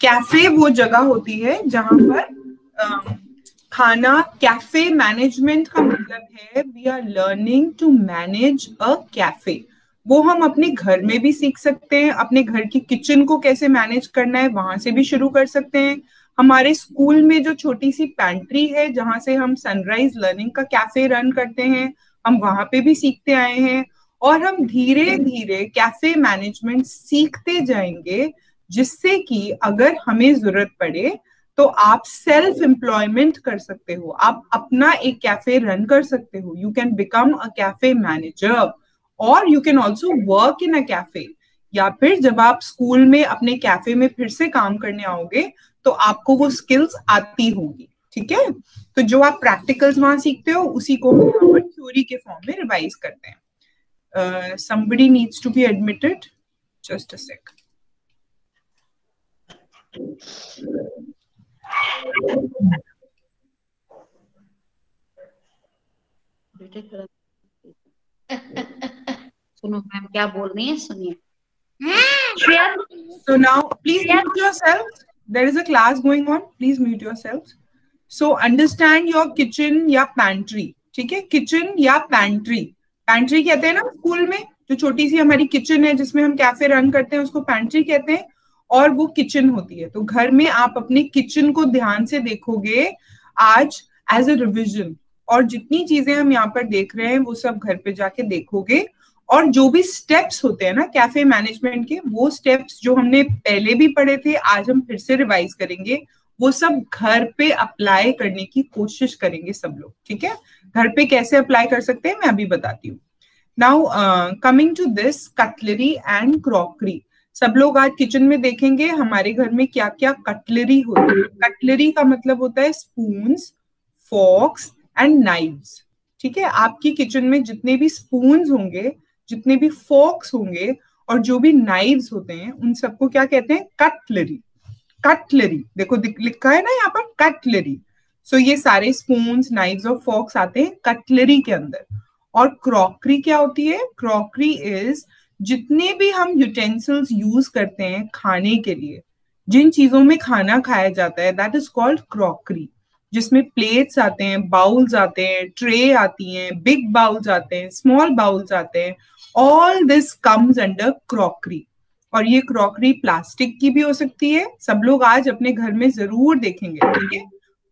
Cafe वो जगह होती है जहां पर खाना, कैफे मैनेजमेंट का मतलब है we are learning to manage a cafe. वो हम अपने घर में भी सीख सकते हैं, अपने घर की किचन को कैसे मैनेज करना है वहां से भी शुरू कर सकते हैं। हमारे स्कूल में जो छोटी सी पैंट्री है जहां से हम सनराइज लर्निंग का कैफे रन करते हैं, हम वहां पे भी सीखते आए हैं। और हम धीरे धीरे कैफे मैनेजमेंट सीखते जाएंगे, जिससे कि अगर हमें जरूरत पड़े तो आप सेल्फ एम्प्लॉयमेंट कर सकते हो, आप अपना एक कैफे रन कर सकते हो। You can become a cafe manager और you can also work in a cafe. या फिर जब आप स्कूल में अपने कैफे में फिर से काम करने आओगे तो आपको वो स्किल्स आती होंगी। ठीक है, तो जो आप प्रैक्टिकल्स वहां सीखते हो उसी को हम यहाँ पर थ्योरी के फॉर्म में रिवाइज करते हैं। somebody needs to be admitted, just a sec. सुनो मैम क्या बोल रही हैं, सुनिए। So now please mute yourselves, there is a class going on, please mute yourselves. So understand your kitchen या pantry, ठीक है, किचन या पैंट्री। पैंट्री कहते हैं ना स्कूल में, जो छोटी सी हमारी किचन है जिसमें हम कैफे रन करते हैं उसको पैंट्री कहते हैं, और वो किचन होती है। तो घर में आप अपने किचन को ध्यान से देखोगे आज एज अ रिविजन, और जितनी चीजें हम यहाँ पर देख रहे हैं वो सब घर पे जाके देखोगे। और जो भी स्टेप्स होते हैं ना कैफे मैनेजमेंट के, वो स्टेप्स जो हमने पहले भी पढ़े थे आज हम फिर से रिवाइज करेंगे, वो सब घर पे अप्लाई करने की कोशिश करेंगे सब लोग। ठीक है, घर पे कैसे अप्लाई कर सकते हैं मैं अभी बताती हूँ। Now coming to this cutlery and crockery, सब लोग आज किचन में देखेंगे हमारे घर में क्या क्या कटलरी होती है। कटलरी का मतलब होता है स्पून्स, फॉर्क्स एंड नाइव्स। ठीक है, आपकी किचन में जितने भी स्पून्स होंगे, जितने भी फॉर्क्स होंगे और जो भी नाइव्स होते हैं, उन सबको क्या कहते हैं? कटलरी। कटलरी देखो लिखा है ना यहाँ पर कटलरी। सो ये सारे स्पून्स, नाइव्स और फॉर्क्स आते हैं कटलरी के अंदर। और क्रॉकरी क्या होती है? क्रॉकरी इज जितने भी हम यूटेंसिल्स यूज करते हैं खाने के लिए, जिन चीजों में खाना खाया जाता है, दैट इज कॉल्ड क्रॉकरी। जिसमें प्लेट्स आते हैं, बाउल्स आते हैं, ट्रे आती हैं, बिग बाउल्स आते हैं, स्मॉल बाउल्स आते हैं, all this comes under crockery. और ये क्रॉकरी प्लास्टिक की भी हो सकती है, सब लोग आज अपने घर में जरूर देखेंगे। ठीक है,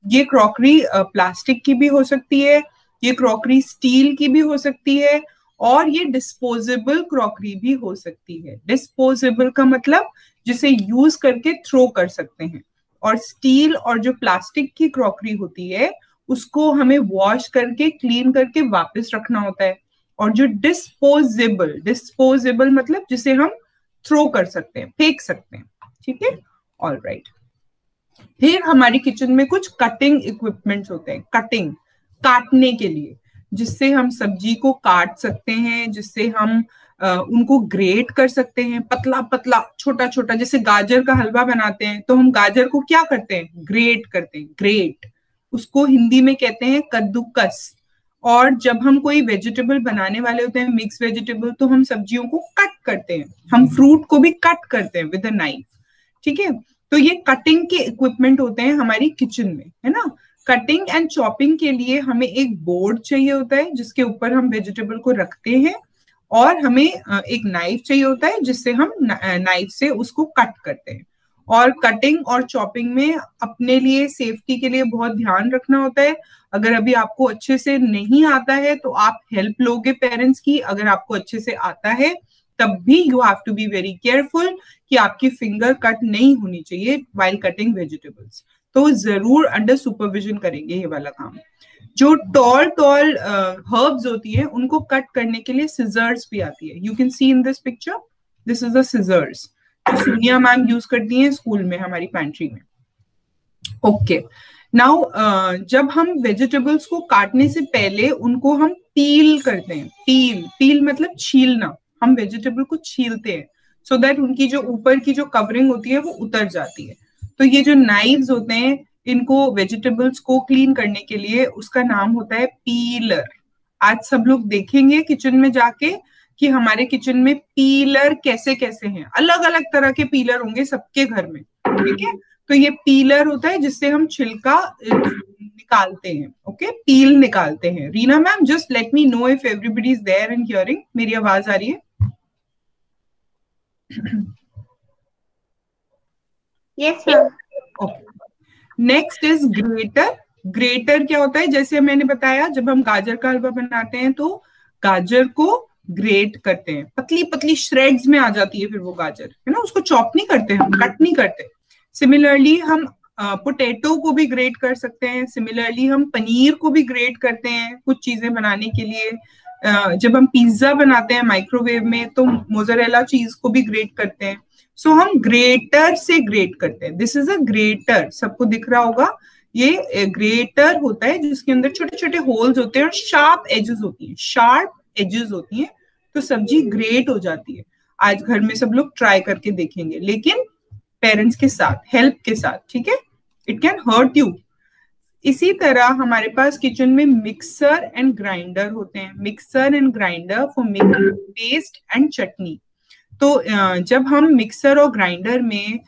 ये क्रॉकरी प्लास्टिक की भी हो सकती है, ये क्रॉकरी स्टील की भी हो सकती है, और ये डिस्पोजेबल क्रॉकरी भी हो सकती है। डिस्पोजेबल का मतलब जिसे यूज करके थ्रो कर सकते हैं, और स्टील और जो प्लास्टिक की क्रॉकरी होती है उसको हमें वॉश करके क्लीन करके वापस रखना होता है। और जो डिस्पोजेबल, डिस्पोजेबल मतलब जिसे हम थ्रो कर सकते हैं, फेंक सकते हैं। ठीक है, ऑलराइट। फिर हमारी किचन में कुछ कटिंग इक्विपमेंट्स होते हैं, कटिंग काटने के लिए, जिससे हम सब्जी को काट सकते हैं, जिससे हम उनको ग्रेट कर सकते हैं, पतला पतला छोटा छोटा। जैसे गाजर का हलवा बनाते हैं तो हम गाजर को क्या करते हैं? ग्रेट करते हैं, ग्रेट। उसको हिंदी में कहते हैं कद्दूकस। और जब हम कोई वेजिटेबल बनाने वाले होते हैं, मिक्स वेजिटेबल, तो हम सब्जियों को कट करते हैं, हम फ्रूट को भी कट करते हैं विद अ नाइफ। ठीक है, तो ये कटिंग के इक्विपमेंट होते हैं हमारी किचन में, है ना। कटिंग एंड चॉपिंग के लिए हमें एक बोर्ड चाहिए होता है जिसके ऊपर हम वेजिटेबल को रखते हैं, और हमें एक नाइफ चाहिए होता है जिससे हम नाइफ से उसको कट करते हैं। और कटिंग और चॉपिंग में अपने लिए सेफ्टी के लिए बहुत ध्यान रखना होता है। अगर अभी आपको अच्छे से नहीं आता है तो आप हेल्प लोगे पेरेंट्स की, अगर आपको अच्छे से आता है तब भी you have to be very careful कि आपकी फिंगर कट नहीं होनी चाहिए व्हाइल कटिंग वेजिटेबल्स। तो जरूर अंडर सुपरविजन करेंगे ये वाला काम। जो टॉल टॉल हर्ब्स होती है उनको कट करने के लिए सिजर्स भी आती है। You can see in this picture, this is the scissors जो सोनिया मैम यूज करती हैं स्कूल में हमारी पैंट्री में। ओके, नाउ जब हम वेजिटेबल्स को काटने से पहले उनको हम पील करते हैं। पील, पील मतलब छीलना। हम वेजिटेबल को छीलते हैं सो दैट उनकी जो ऊपर की जो कवरिंग होती है वो उतर जाती है। तो ये जो नाइव्स होते हैं इनको वेजिटेबल्स को क्लीन करने के लिए उसका नाम होता है पीलर। आज सब लोग देखेंगे किचन में जाके कि हमारे किचन में पीलर कैसे कैसे हैं, अलग अलग तरह के पीलर होंगे सबके घर में। ठीक है। तो ये पीलर होता है जिससे हम छिलका निकालते हैं। ओके, पील निकालते हैं। Reena ma'am, just let me know if everybody is there and hearing. मेरी आवाज आ रही है? Yes ma'am. Okay, next is grater. Grater क्या होता है? जैसे मैंने बताया, जब हम गाजर का हलवा बनाते हैं तो गाजर को ग्रेट करते हैं, पतली पतली श्रेड्स में आ जाती है फिर वो गाजर, है ना। उसको चॉप नहीं करते हम, कट नहीं करते। सिमिलरली हम पोटैटो को भी ग्रेट कर सकते हैं। सिमिलरली हम पनीर को भी ग्रेट करते हैं कुछ चीजें बनाने के लिए। जब हम पिज्जा बनाते हैं माइक्रोवेव में तो मोज़रेला चीज को भी ग्रेट करते हैं। सो हम ग्रेटर से ग्रेट करते हैं। दिस इज अ ग्रेटर, सबको दिख रहा होगा। ये ग्रेटर होता है जिसके अंदर छोटे छोटे होल्स होते हैं और शार्प एजेस होती हैं, शार्प एजेस होती हैं, तो सब्जी ग्रेट हो जाती है। आज घर में सब लोग ट्राई करके देखेंगे, लेकिन पेरेंट्स के साथ, हेल्प के साथ, ठीक है। It can hurt you. इसी तरह हमारे पास किचन में मिक्सर एंड ग्राइंडर होते हैं। Mixer and grinder for making paste and chutney. तो जब हम मिक्सर और ग्राइंडर में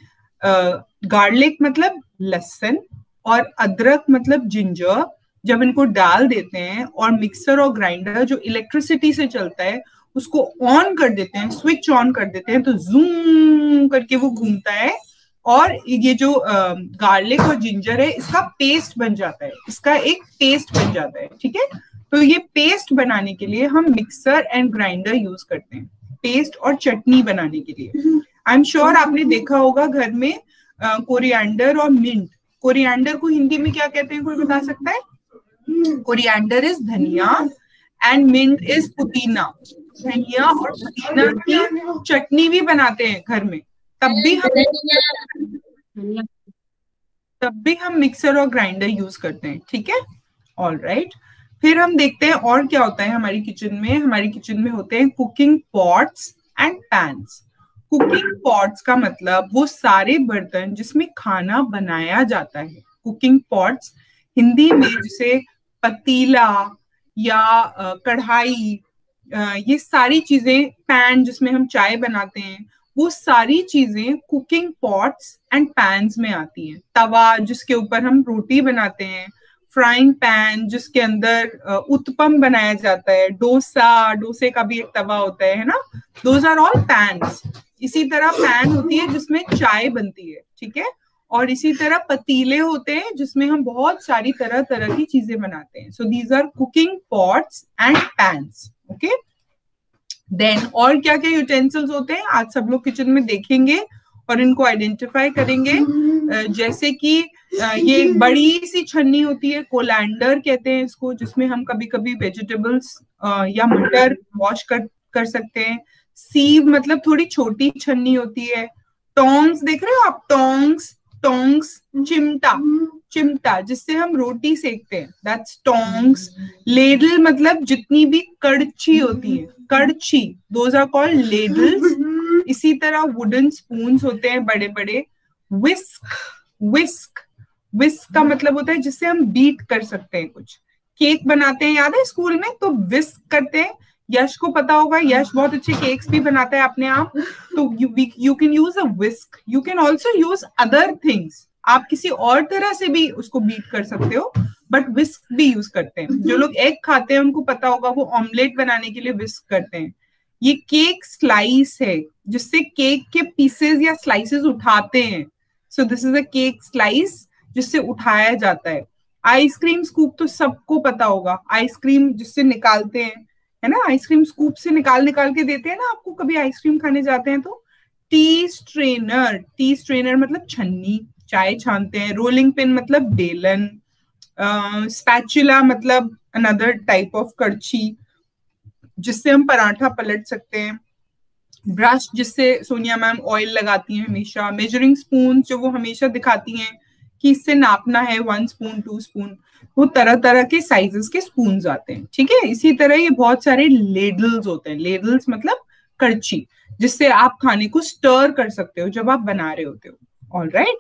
गार्लिक मतलब लहसुन और अदरक मतलब जिंजर, जब इनको डाल देते हैं और मिक्सर और ग्राइंडर जो इलेक्ट्रिसिटी से चलता है उसको ऑन कर देते हैं, स्विच ऑन कर देते हैं, तो जूम करके वो घूमता है और ये जो गार्लिक और जिंजर है इसका पेस्ट बन जाता है, इसका एक पेस्ट बन जाता है, ठीक है। तो ये पेस्ट बनाने के लिए हम मिक्सर एंड ग्राइंडर यूज करते हैं, पेस्ट और चटनी बनाने के लिए। आई एम श्योर आपने देखा होगा घर में कोरिएंडर और मिंट। कोरिएंडर को हिंदी में क्या कहते हैं, कोई बता सकता है? कोरिएंडर इज धनिया एंड मिंट इज पुदीना। धनिया और पुदीना की चटनी भी बनाते हैं घर में, तब भी हम मिक्सर और ग्राइंडर यूज करते हैं, ठीक है। ऑल राइट, फिर हम देखते हैं और क्या होता है हमारी किचन में। हमारी किचन में होते हैं cooking pots and pans. Cooking pots का मतलब वो सारे बर्तन जिसमें खाना बनाया जाता है। कुकिंग पॉट्स हिंदी में जिसे पतीला या कढ़ाई, ये सारी चीजें, पैन जिसमें हम चाय बनाते हैं, वो सारी चीजें कुकिंग पॉट्स एंड पैन्स में आती हैं। तवा जिसके ऊपर हम रोटी बनाते हैं, फ्राइंग पैन जिसके अंदर उत्पम बनाया जाता है, डोसे का भी एक तवा होता है ना। Those are all pans. इसी तरह पैन होती है जिसमें चाय बनती है, ठीक है। और इसी तरह पतीले होते हैं जिसमें हम बहुत सारी तरह तरह की चीजें बनाते हैं। So these are cooking pots and pans, okay. Then और क्या क्या यूटेंसिल्स होते हैं आज सब लोग किचन में देखेंगे और इनको आइडेंटिफाई करेंगे। जैसे कि ये एक बड़ी सी छन्नी होती है, कोलैंडर कहते हैं इसको, जिसमें हम कभी कभी वेजिटेबल्स या मटर वॉश कर सकते हैं। सीव मतलब थोड़ी छोटी छन्नी होती है। टोंग्स देख रहे हो आप? टोंग्स, चिमटा जिससे हम रोटी सेकते हैं, दैट्स टोंग्स। लेडल मतलब जितनी भी कड़छी होती है, कड़छी, दोज आर कॉल्ड लेडल्स। इसी तरह वुडन स्पून्स होते हैं बड़े बड़े। विस्क का मतलब होता है जिससे हम बीट कर सकते हैं कुछ। केक बनाते हैं, याद है स्कूल में, तो विस्क करते हैं। यश को पता होगा, यश बहुत अच्छे केक्स भी बनाता है अपने आप। तो you can use a whisk. You can also use other things. आप किसी और तरह से भी उसको बीट कर सकते हो, बट विस्क भी यूज करते हैं। जो लोग एग खाते हैं उनको पता होगा, वो ऑमलेट बनाने के लिए विस्क करते हैं। ये केक स्लाइस है जिससे केक के पीसेस या स्लाइसेस उठाते हैं। So this is a cake slice जिससे उठाया जाता है। आइसक्रीम स्कूप तो सबको पता होगा, आइसक्रीम जिससे निकालते हैं, है ना। आइसक्रीम स्कूप से निकाल के देते हैं ना आपको, कभी आइसक्रीम खाने जाते हैं तो। टी स्ट्रेनर मतलब छन्नी, चाय छानते हैं। रोलिंग पिन मतलब बेलन। स्पैचुला मतलब अनदर टाइप ऑफ कड़छी जिससे हम पराठा पलट सकते हैं। ब्रश जिससे सोनिया मैम ऑयल लगाती हैं हमेशा। मेजरिंग स्पून जो वो हमेशा दिखाती हैं कि इससे नापना है, 1 स्पून 2 स्पून। वो तरह तरह के साइजेस के स्पून आते हैं, ठीक है। इसी तरह ये बहुत सारे लेडल्स होते हैं। लेडल्स मतलब कड़छी जिससे आप खाने को स्टर कर सकते हो जब आप बना रहे होते हो। All right,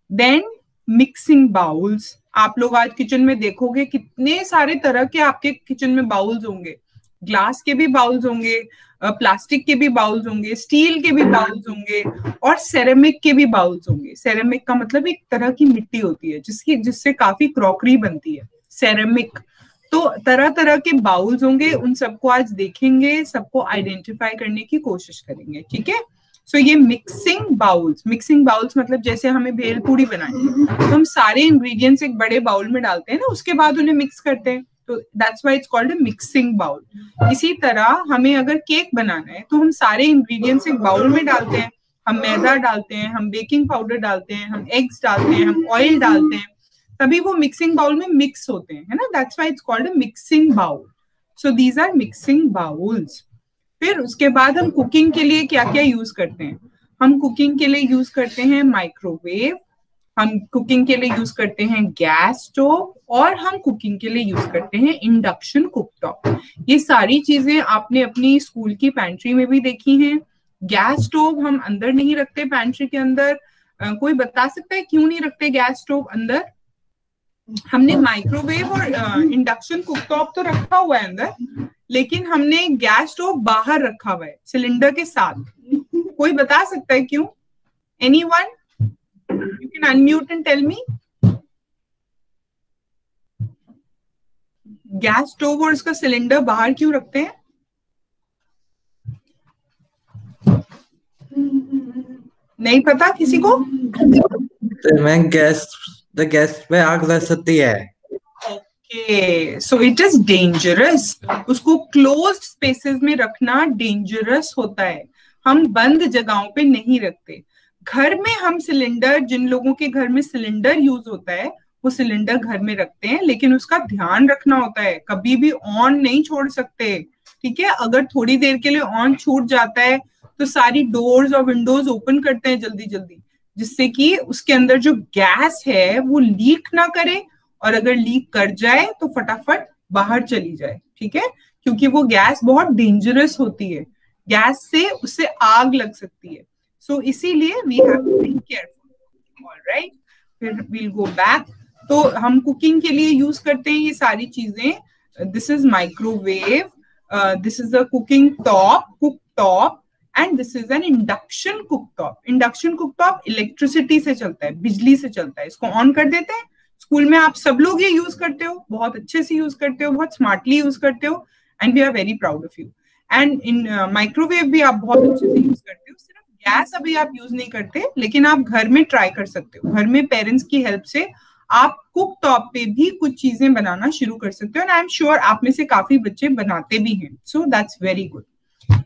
then mixing bowls. आप लोग आज किचन में देखोगे कितने सारे तरह के आपके किचन में बाउल्स होंगे। ग्लास के भी बाउल्स होंगे, प्लास्टिक के भी बाउल्स होंगे, स्टील के भी बाउल्स होंगे और सेरेमिक के भी बाउल्स होंगे। सेरेमिक का मतलब एक तरह की मिट्टी होती है जिससे काफी क्रॉकरी बनती है, सेरेमिक। तो तरह तरह के बाउल्स होंगे, उन सबको आज देखेंगे, सबको आइडेंटिफाई करने की कोशिश करेंगे, ठीक है। सो ये मिक्सिंग बाउल्स मतलब जैसे हमें भेल पूरी बनानी है तो हम सारे इंग्रेडिएंट्स एक बड़े बाउल में डालते हैं ना, उसके बाद उन्हें मिक्स करते हैं, तो that's why it's called a mixing bowl. इसी तरह हमें अगर केक बनाना है तो हम सारे इंग्रेडिएंट्स एक बाउल में डालते हैं, हम मैदा डालते हैं, हम बेकिंग पाउडर डालते हैं, हम एग्स डालते हैं, हम ऑयल डालते हैं, तभी वो मिक्सिंग बाउल में मिक्स होते हैं, है ना। That's why it's called a mixing bowl. So these are mixing bowls. फिर उसके बाद हम कुकिंग के लिए क्या क्या यूज करते हैं? हम कुकिंग के लिए यूज करते हैं माइक्रोवेव, हम कुकिंग के लिए यूज करते हैं गैस स्टोव, और हम कुकिंग के लिए यूज करते हैं इंडक्शन कुकटॉप। ये सारी चीजें आपने अपनी स्कूल की पैंट्री में भी देखी हैं। गैस स्टोव हम अंदर नहीं रखते पैंट्री के अंदर। कोई बता सकता है क्यों नहीं रखते गैस स्टोव अंदर? हमने माइक्रोवेव और इंडक्शन कुकटॉप तो रखा हुआ है अंदर, लेकिन हमने गैस स्टोव बाहर रखा हुआ है सिलेंडर के साथ। कोई बता सकता है क्यों? Anyone? You can unmute and tell me. Gas stove और उसका सिलेंडर बाहर क्यों रखते हैं? नहीं पता किसी को? मैं गैस में आग लग सकती है। Okay, so it is dangerous. उसको क्लोज्ड स्पेसेस में रखना डेंजरस होता है, हम बंद जगहों पे नहीं रखते। घर में हम सिलेंडर, जिन लोगों के घर में सिलेंडर यूज होता है वो सिलेंडर घर में रखते हैं, लेकिन उसका ध्यान रखना होता है, कभी भी ऑन नहीं छोड़ सकते, ठीक है। अगर थोड़ी देर के लिए ऑन छूट जाता है तो सारी डोर्स और विंडोज ओपन करते हैं जल्दी जल्दी, जिससे कि उसके अंदर जो गैस है वो लीक ना करे, और अगर लीक कर जाए तो फटाफट बाहर चली जाए, ठीक है। क्योंकि वो गैस बहुत डेंजरस होती है, गैस से उससे आग लग सकती है। सो इसीलिए we have to be careful. All right, फिर वील गो बैक। तो हम कुकिंग के लिए यूज करते हैं ये सारी चीजें। This is microwave, this is a cooking top, cook top, and this is an induction cooktop. Induction cooktop electricity से चलता है, बिजली से चलता है। इसको ऑन कर देते हैं, स्कूल में आप सब लोग ये यूज करते हो, बहुत अच्छे से यूज करते हो, बहुत स्मार्टली यूज करते हो, and we are very proud of you. And in microwave भी आप बहुत अच्छे से यूज करते हो। सिर्फ गैस अभी आप यूज नहीं करते, लेकिन आप घर में ट्राई कर सकते हो। घर में पेरेंट्स की हेल्प से आप कुक टॉप पे भी कुछ चीजें बनाना शुरू कर सकते हो, एंड आई एम श्योर आप में से काफी बच्चे बनाते भी हैं। So that's very good.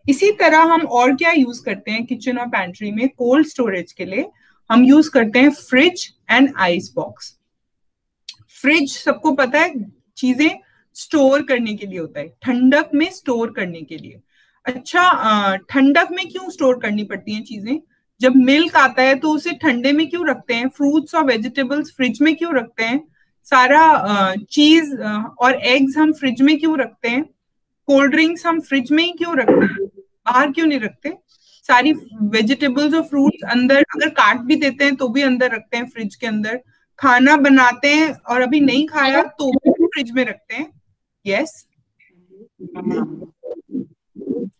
इसी तरह हम और क्या यूज करते हैं किचन और पैंट्री में? कोल्ड स्टोरेज के लिए हम यूज करते हैं fridge and ice box. Fridge सबको पता है चीजें स्टोर करने के लिए होता है, ठंडक में स्टोर करने के लिए। अच्छा, ठंडक में क्यों स्टोर करनी पड़ती हैं चीजें? जब मिल्क आता है तो उसे ठंडे में क्यों रखते हैं? फ्रूट्स और वेजिटेबल्स फ्रिज में क्यों रखते हैं? सारा चीज और एग्स हम फ्रिज में क्यों रखते हैं? कोल्ड ड्रिंक्स हम फ्रिज में ही क्यों रखते हैं, बाहर क्यों नहीं रखते? सारी वेजिटेबल्स और फ्रूट्स अंदर, अगर काट भी देते हैं तो भी अंदर रखते हैं फ्रिज के अंदर। खाना बनाते हैं और अभी नहीं खाया तो भी फ्रिज में रखते हैं। यस,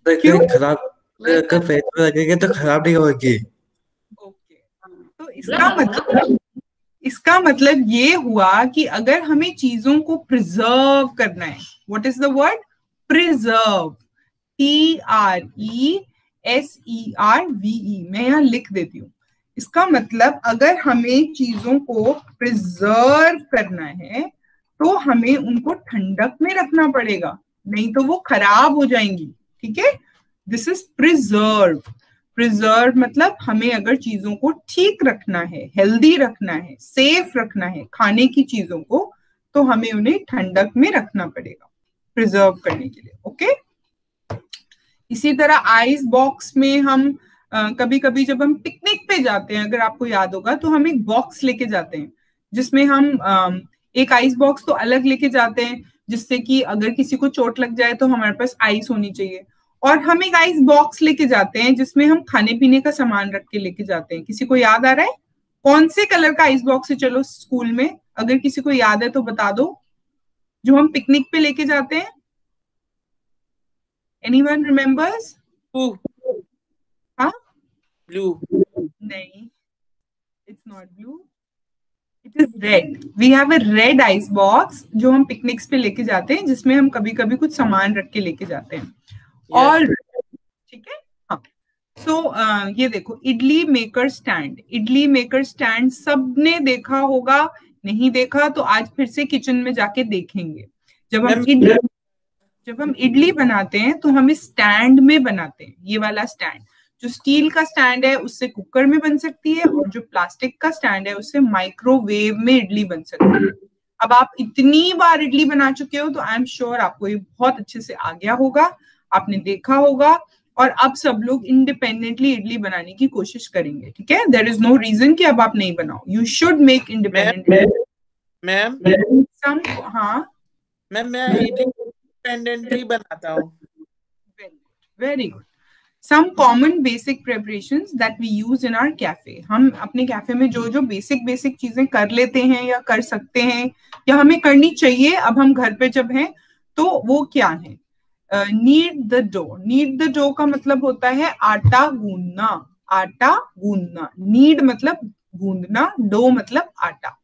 क्यों? खराब लगेगी तो खराब नहीं होगी। ओके, तो इसका मतलब ये हुआ कि अगर हमें चीजों को प्रिजर्व करना है, what is the word? Preserve, PRESERVE। मैं यहाँ लिख देती हूँ। इसका मतलब अगर हमें चीजों को प्रिजर्व करना है तो हमें उनको ठंडक में रखना पड़ेगा, नहीं तो वो खराब हो जाएंगी, ठीक है। This is preserve. प्रिजर्व मतलब हमें अगर चीजों को ठीक रखना है, हेल्दी रखना है, सेफ रखना है खाने की चीजों को, तो हमें उन्हें ठंडक में रखना पड़ेगा प्रिजर्व करने के लिए। ओके, इसी तरह आइस बॉक्स में हम कभी कभी जब हम पिकनिक पे जाते हैं, अगर आपको याद होगा, तो हम एक बॉक्स लेके जाते हैं जिसमें हम एक आइस बॉक्स तो अलग लेके जाते हैं, जिससे कि अगर किसी को चोट लग जाए तो हमारे पास आइस होनी चाहिए। और हम एक आइस बॉक्स लेके जाते हैं जिसमें हम खाने पीने का सामान रख के लेके जाते हैं। किसी को याद आ रहा है कौन से कलर का आइस बॉक्स है? चलो स्कूल में अगर किसी को याद है तो बता दो, जो हम पिकनिक पे लेके जाते हैं। Anyone remembers? हाँ ब्लू नहीं, it's not blue, it is red. We have a red ice box जो हम पिकनिक्स पे लेके जाते हैं, जिसमें हम कभी कभी कुछ सामान रख के लेके जाते हैं। और ठीक है, हाँ। सो ये देखो, idli maker stand. Idli maker stand सबने देखा होगा, नहीं देखा तो आज फिर से किचन में जाके देखेंगे। जब हम इडली बनाते हैं तो हम इस स्टैंड में बनाते हैं। ये वाला स्टैंड, जो स्टील का स्टैंड है उससे कुकर में बन सकती है, और जो प्लास्टिक का स्टैंड है उससे माइक्रोवेव में इडली बन सकती है। अब आप इतनी बार इडली बना चुके हो तो आई एम श्योर आपको ये बहुत अच्छे से आ गया होगा, आपने देखा होगा, और अब सब लोग इंडिपेंडेंटली इडली बनाने की कोशिश करेंगे। ठीक है, देयर इज नो रीजन कि अब आप नहीं बनाओ, you should make independent. Ma'am हाँ मैम, मैं इंडिपेंडेंटली बनाता हूँ। Very good. Some common basic preparations that we use in our cafe. हम अपने कैफे में जो जो बेसिक चीजें कर लेते हैं या कर सकते हैं या हमें करनी चाहिए अब हम घर पे जब हैं, तो वो क्या है? Knead the dough. Knead the dough का मतलब होता है आटा गूंदना। आटा गूंदना, नीड मतलब गूंदना, डो मतलब आटा।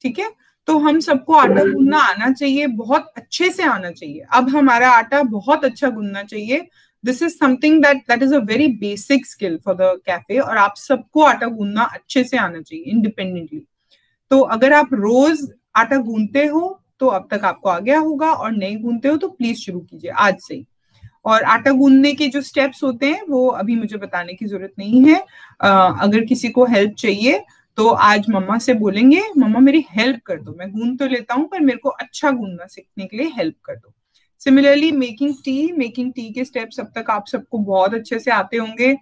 ठीक है, तो हम सबको आटा गूंदना आना चाहिए, बहुत अच्छे से आना चाहिए। अब हमारा आटा बहुत अच्छा गूंदना चाहिए। This is something that is a very basic skill for the cafe, और आप सबको आटा गूंदना अच्छे से आना चाहिए इंडिपेंडेंटली। तो अगर आप रोज आटा गूंदते हो तो अब तक आपको आ गया होगा, और नहीं गूंदते हो तो प्लीज शुरू कीजिए आज से ही। और आटा गूंदने के जो स्टेप्स होते हैं वो अभी मुझे बताने की जरूरत नहीं है। अगर किसी को हेल्प चाहिए तो आज मम्मा से बोलेंगे, मम्मा मेरी हेल्प कर दो, मैं गूंद तो लेता हूँ पर मेरे को अच्छा गूंदना सीखने के लिए हेल्प कर दो। सिमिलरली मेकिंग टी के स्टेप्स अब तक आप सबको बहुत अच्छे से आते होंगे।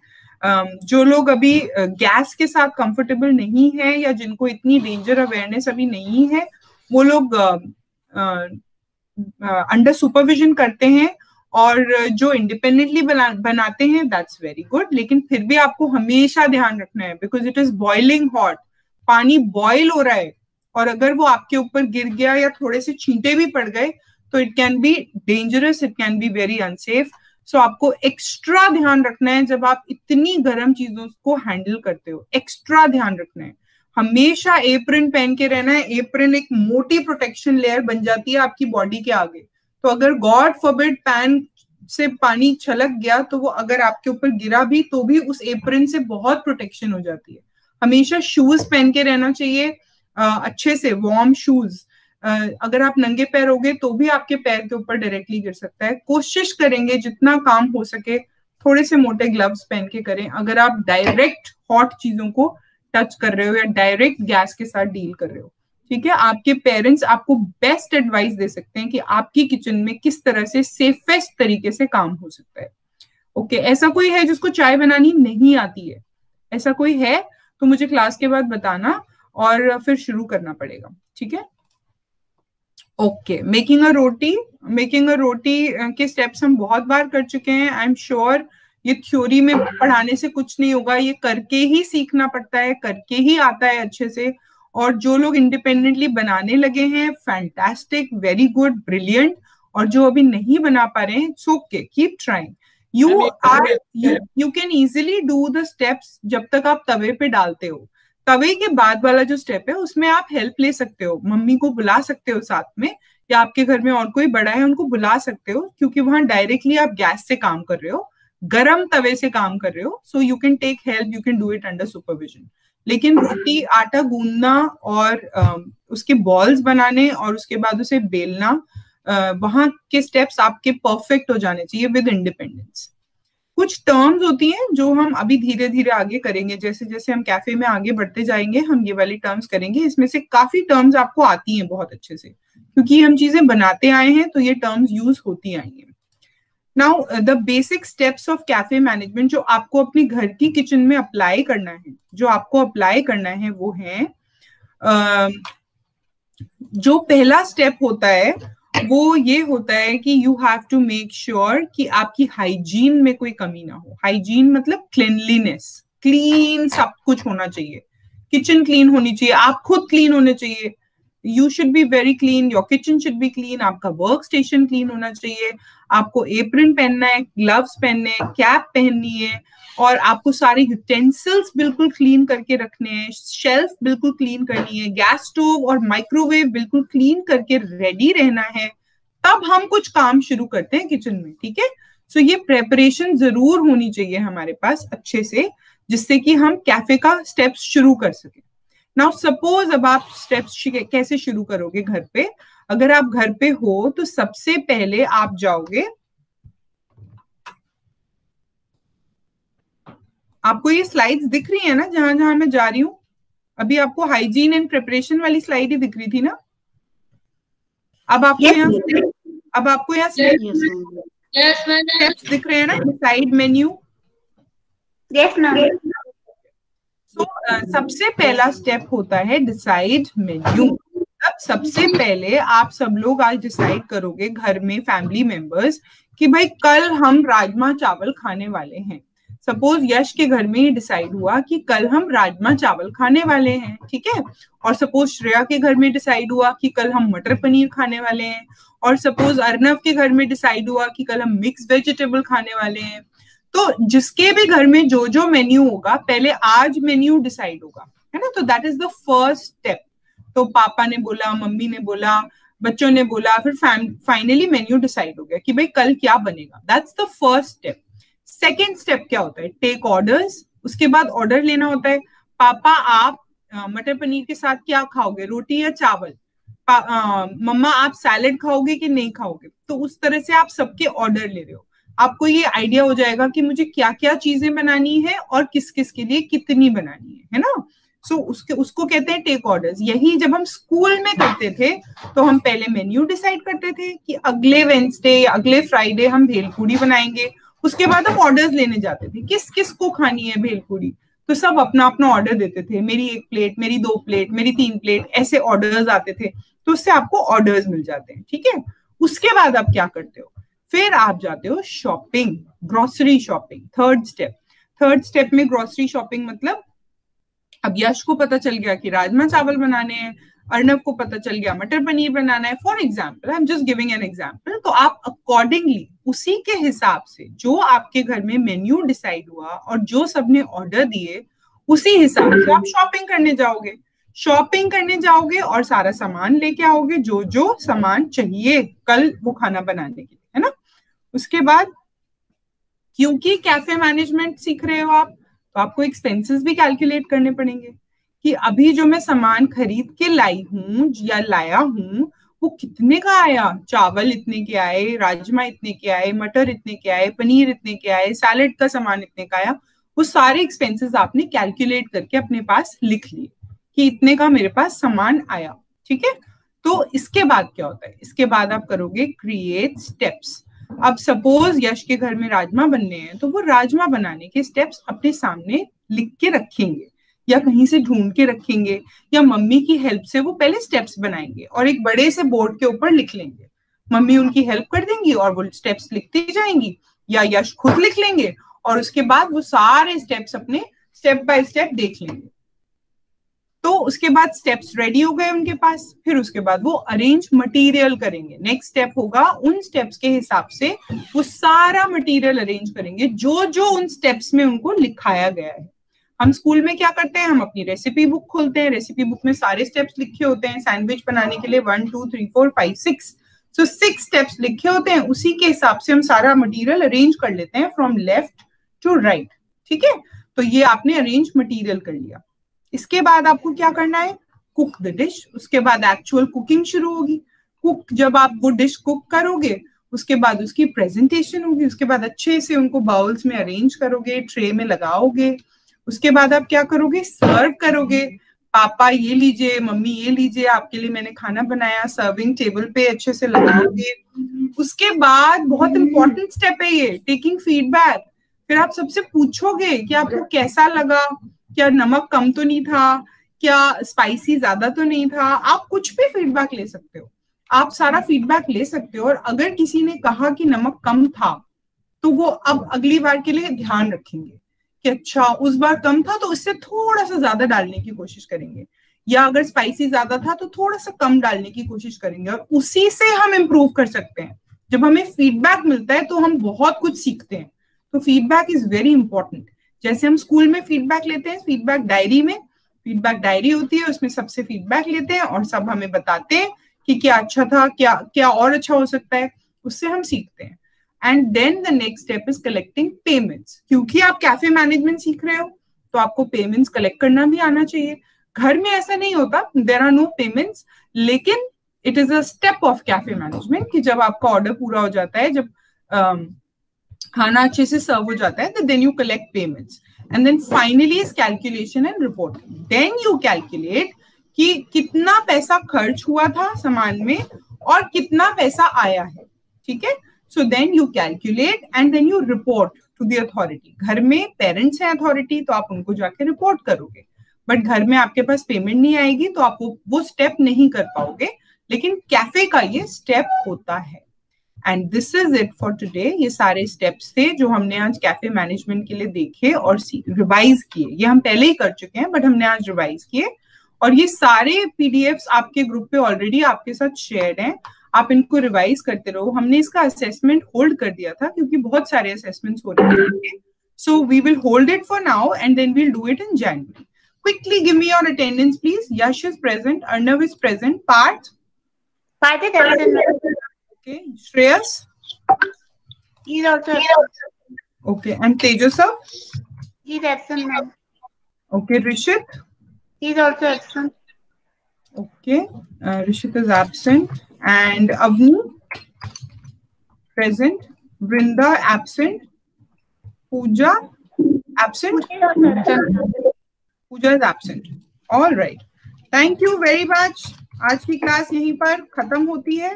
जो लोग अभी गैस के साथ कंफर्टेबल नहीं है या जिनको इतनी डेंजर अवेयरनेस अभी नहीं है, वो लोग अंडर सुपरविजन करते हैं, और जो इंडिपेंडेंटली बनाते हैं दैट्स वेरी गुड। लेकिन फिर भी आपको हमेशा ध्यान रखना है, because it is boiling hot, पानी बॉइल हो रहा है, और अगर वो आपके ऊपर गिर गया या थोड़े से छींटे भी पड़ गए तो it can be dangerous, it can be very unsafe. So आपको एक्स्ट्रा ध्यान रखना है जब आप इतनी गर्म चीजों को हैंडल करते हो, एक्स्ट्रा ध्यान रखना है। हमेशा एप्रन पहन के रहना है। एप्रन एक मोटी प्रोटेक्शन लेयर बन जाती है आपकी बॉडी के आगे, तो अगर गॉड फॉरबिड पैन से पानी छलक गया तो वो अगर आपके ऊपर गिरा भी तो भी उस एप्रन से बहुत प्रोटेक्शन हो जाती है। हमेशा शूज पहन के रहना चाहिए, अच्छे से वार्म शूज। अगर आप नंगे पैर होगे तो भी आपके पैर के ऊपर डायरेक्टली गिर सकता है। कोशिश करेंगे जितना काम हो सके थोड़े से मोटे ग्लव्स पहन के करें, अगर आप डायरेक्ट हॉट चीजों को टच कर रहे हो या डायरेक्ट गैस के साथ डील कर रहे हो। ठीक है, आपके पेरेंट्स आपको बेस्ट एडवाइस दे सकते हैं कि आपकी किचन में किस तरह से सेफेस्ट तरीके से काम हो सकता है। ओके, ऐसा कोई है जिसको चाय बनानी नहीं आती है? ऐसा कोई है तो मुझे क्लास के बाद बताना, और फिर शुरू करना पड़ेगा। ठीक है, ओके। मेकिंग अ रोटी के स्टेप्स हम बहुत बार कर चुके हैं। आई एम श्योर ये थ्योरी में पढ़ाने से कुछ नहीं होगा, ये करके ही सीखना पड़ता है, करके ही आता है अच्छे से। और जो लोग इंडिपेंडेंटली बनाने लगे हैं, फैंटास्टिक, वेरी गुड, ब्रिलियंट। और जो अभी नहीं बना पा रहे हैं, it's okay, keep trying. You can easily do the steps जब तक आप तवे पे डालते हो। तवे के बाद वाला जो स्टेप है उसमें आप हेल्प ले सकते हो, मम्मी को बुला सकते हो साथ में, या आपके घर में और कोई बड़ा है उनको बुला सकते हो, क्योंकि वहां डायरेक्टली आप गैस से काम कर रहे हो, गरम तवे से काम कर रहे हो। So you can take help, you can do it under supervision. लेकिन रोटी आटा गूंदना और उसके बॉल्स बनाने और उसके बाद उसे बेलना, वहां के स्टेप्स आपके परफेक्ट हो जाने चाहिए विद इंडिपेंडेंस। कुछ टर्म्स होती हैं जो हम अभी धीरे धीरे आगे करेंगे, जैसे जैसे हम कैफे में आगे बढ़ते जाएंगे हम ये वाली टर्म्स करेंगे। इसमें से काफी टर्म्स आपको आती हैं बहुत अच्छे से, क्योंकि हम चीजें बनाते आए हैं तो ये टर्म्स यूज होती आई हैं। Now the basic steps of cafe management जो आपको अपने घर की किचन में अप्लाई करना है, वो है जो पहला स्टेप होता है वो ये होता है कि you have to make sure कि आपकी हाइजीन में कोई कमी ना हो। हाइजीन मतलब क्लीनलीनेस, क्लीन सब कुछ होना चाहिए। किचन क्लीन होनी चाहिए, आप खुद क्लीन होने चाहिए। You should be very clean, your kitchen should be clean, आपका वर्क स्टेशन क्लीन होना चाहिए, आपको एप्रन पहनना है, ग्लव्स पहनने हैं, कैप पहननी है, और आपको सारे यूटेंसिल्स बिल्कुल क्लीन करके रखने हैं, शेल्फ बिल्कुल क्लीन करनी है, गैस स्टोव और माइक्रोवेव बिल्कुल क्लीन करके रेडी रहना है, तब हम कुछ काम शुरू करते हैं किचन में, ठीक है। सो ये प्रेपरेशन जरूर होनी चाहिए हमारे पास अच्छे से, जिससे कि हम कैफे का स्टेप्स शुरू कर सके। नाउ सपोज अब आप स्टेप्स कैसे शुरू करोगे घर पे। अगर आप घर पे हो तो सबसे पहले आप जाओगे, आपको ये स्लाइड्स दिख रही है ना जहां जहां मैं जा रही हूं, अभी आपको हाइजीन एंड प्रिपरेशन वाली स्लाइड ही दिख रही थी ना। अब आपको यहाँ स्टेप्स दिख रहे हैं ना, डिसाइड मेन्यू। तो सबसे पहला स्टेप होता है डिसाइड मेन्यू। अब सबसे पहले आप सब लोग आज डिसाइड करोगे घर में फैमिली मेंबर्स कि भाई कल हम राजमा चावल खाने वाले हैं। सपोज यश के घर में डिसाइड हुआ कि कल हम राजमा चावल खाने वाले हैं, ठीक है। और सपोज श्रेया के घर में डिसाइड हुआ कि कल हम मटर पनीर खाने वाले हैं। और सपोज अर्नव के घर में डिसाइड हुआ कि कल हम मिक्स वेजिटेबल खाने वाले हैं। तो जिसके भी घर में जो जो मेन्यू होगा, पहले आज मेन्यू डिसाइड होगा, है ना। तो that is the first step. तो पापा ने बोला, मम्मी ने बोला, बच्चों ने बोला, फिर फाइनली मेन्यू डिसाइड हो गया कि भाई कल क्या बनेगा। That's the first step. Second step क्या होता है? Take orders. उसके बाद ऑर्डर लेना होता है, पापा आप मटर पनीर के साथ क्या खाओगे, रोटी या चावल? मम्मा आप सैलेड खाओगे कि नहीं खाओगे? तो उस तरह से आप सबके ऑर्डर ले रहे हो। आपको ये आइडिया हो जाएगा कि मुझे क्या क्या चीजें बनानी है और किस किस के लिए कितनी बनानी है ना। सो उसको कहते हैं टेक ऑर्डर्स। यही जब हम स्कूल में करते थे तो हम पहले मेन्यू डिसाइड करते थे कि अगले वेडनेसडे या अगले फ्राइडे हम भेलपूरी बनाएंगे। उसके बाद हम ऑर्डर्स लेने जाते थे, किस किस को खानी है भेलपूरी, तो सब अपना अपना ऑर्डर देते थे। मेरी 1 प्लेट, मेरी 2 प्लेट, मेरी 3 प्लेट, ऐसे ऑर्डर्स आते थे। तो उससे आपको ऑर्डर्स मिल जाते हैं, ठीक है। उसके बाद आप क्या करते हो? फिर आप जाते हो shopping, grocery shopping. Third step में ग्रोसरी शॉपिंग मतलब अब यश को पता चल गया कि राजमा चावल बनाने हैं, अर्नव को पता चल गया मटर पनीर बनाना है, for example, I am just giving an example. तो आप अकॉर्डिंगली उसी के हिसाब से जो आपके घर में मेन्यू डिसाइड हुआ और जो सबने ऑर्डर दिए, उसी हिसाब से आप शॉपिंग करने जाओगे और सारा सामान लेके आओगे, जो जो सामान चाहिए कल वो खाना बनाने के लिए, है ना। उसके बाद क्योंकि कैफे मैनेजमेंट सीख रहे हो आप, तो आपको एक्सपेंसेस भी कैलकुलेट करने पड़ेंगे कि अभी जो मैं सामान खरीद के लाई हूं या लाया हूं वो कितने का आया। चावल इतने के आए, राजमा इतने के आए, मटर इतने के आए, पनीर इतने के आए, सैलेड का सामान इतने का आया। वो सारे एक्सपेंसेस आपने कैलकुलेट करके अपने पास लिख लिए कि इतने का मेरे पास सामान आया, ठीक है। तो इसके बाद क्या होता है? इसके बाद आप करोगे क्रिएट स्टेप्स। अब सपोज यश के घर में राजमा बनने हैं, तो वो राजमा बनाने के स्टेप्स अपने सामने लिख के रखेंगे या कहीं से ढूंढ के रखेंगे या मम्मी की हेल्प से वो पहले स्टेप्स बनाएंगे और एक बड़े से बोर्ड के ऊपर लिख लेंगे। मम्मी उनकी हेल्प कर देंगी और वो स्टेप्स लिखती जाएंगी या यश खुद लिख लेंगे और उसके बाद वो सारे स्टेप्स अपने स्टेप बाय स्टेप देख लेंगे। तो उसके बाद स्टेप्स रेडी हो गए उनके पास, फिर उसके बाद वो अरेंज मटेरियल करेंगे। नेक्स्ट स्टेप होगा उन स्टेप्स के हिसाब से वो सारा मटेरियल अरेंज करेंगे जो जो उन स्टेप्स में उनको लिखाया गया है। हम स्कूल में क्या करते हैं? हम अपनी रेसिपी बुक खोलते हैं, रेसिपी बुक में सारे स्टेप्स लिखे होते हैं। सैंडविच बनाने के लिए 1 2 3 4 5 6, सो 6 स्टेप्स लिखे होते हैं। उसी के हिसाब से हम सारा मटेरियल अरेंज कर लेते हैं फ्रॉम लेफ्ट टू राइट, ठीक है। तो ये आपने अरेंज मटेरियल कर लिया। इसके बाद आपको क्या करना है? Cook the dish. उसके बाद एक्चुअल कुकिंग शुरू होगी। जब आप वो डिश कुक करोगे उसके बाद उसकी प्रेजेंटेशन होगी। उसके बाद अच्छे से उनको बाउल्स में अरेंज करोगे, ट्रे में लगाओगे। उसके बाद आप क्या करोगे? सर्व करोगे। पापा ये लीजिए, मम्मी ये लीजिए, आपके लिए मैंने खाना बनाया। सर्विंग टेबल पे अच्छे से लगाओगे। उसके बाद बहुत इंपॉर्टेंट स्टेप है ये, टेकिंग फीडबैक। फिर आप सबसे पूछोगे कि आपको कैसा लगा, क्या नमक कम तो नहीं था, क्या स्पाइसी ज्यादा तो नहीं था। आप कुछ भी फीडबैक ले सकते हो, आप सारा फीडबैक ले सकते हो। और अगर किसी ने कहा कि नमक कम था तो वो अब अगली बार के लिए ध्यान रखेंगे कि अच्छा उस बार कम था तो इससे थोड़ा सा ज्यादा डालने की कोशिश करेंगे, या अगर स्पाइसी ज्यादा था तो थोड़ा सा कम डालने की कोशिश करेंगे। और उसी से हम इम्प्रूव कर सकते हैं जब हमें फीडबैक मिलता है तो हम बहुत कुछ सीखते हैं. तो फीडबैक इज वेरी इंपॉर्टेंट. जैसे हम स्कूल में फीडबैक लेते हैं, फीडबैक डायरी में, फीडबैक डायरी होती है, उसमें सबसे फीडबैक लेते हैं और सब हमें बताते हैं कि क्या अच्छा था, क्या क्या और अच्छा हो सकता है, उससे हम सीखते हैं. And then the next step is collecting payments. क्योंकि आप कैफे मैनेजमेंट सीख रहे हो तो आपको पेमेंट्स कलेक्ट करना भी आना चाहिए. घर में ऐसा नहीं होता, देयर आर नो पेमेंट्स, लेकिन it is a step of cafe management कि जब आपका ऑर्डर पूरा हो जाता है, जब खाना अच्छे से सर्व हो जाता है, तो then you collect payments. And then finally is calculation and reporting. Then you calculate कि कितना पैसा खर्च हुआ था सामान में और कितना पैसा आया है. ठीक है. So then you calculate and then you report to the authority. घर में पेरेंट्स हैं अथॉरिटी, तो आप उनको जाके रिपोर्ट करोगे, बट घर में आपके पास पेमेंट नहीं आएगी तो आप वो स्टेप नहीं कर पाओगे. लेकिन कैफे का ये स्टेप होता है. And this is it for today. ये सारे स्टेप्स थे जो हमने आज कैफे मैनेजमेंट के लिए देखे और रिवाइज किए. ये हम पहले ही कर चुके हैं बट हमने आज रिवाइज किए. और ये सारे पीडीएफ्स आपके ग्रुप पे ऑलरेडी आपके साथ शेयर्ड हैं. आप इनको रिवाइज करते रहो. हमने इसका असेसमेंट होल्ड कर दिया था क्योंकि बहुत सारे असेसमेंट्स हो रहे थे. So we will hold it for now and then we'll do it in January. Quickly give me your attendance, please. Yash is present. Arnav is present. Parth? Parth is absent. Okay. Shreyas? He is also absent. Okay. And Tejo sir? He is absent, ma'am. Okay. Rishit? He is also absent. Okay. Rishit is absent. And Avni? Present. Vrinda absent. Pooja? Absent? He is also absent. Pooja is absent. All right. Thank you very much. आज की class यहीं पर खत्म होती है.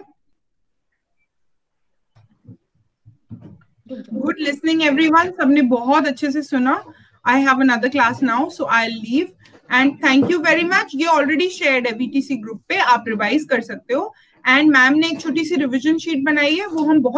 Good listening everyone. सबने बहुत अच्छे से सुना. I have another class now, so I'll leave. And thank you very much. ये already shared है VTC group पे, आप रिवाइज कर सकते हो. And मैम ने एक छोटी सी रिविजन शीट बनाई है, वो हम बहुत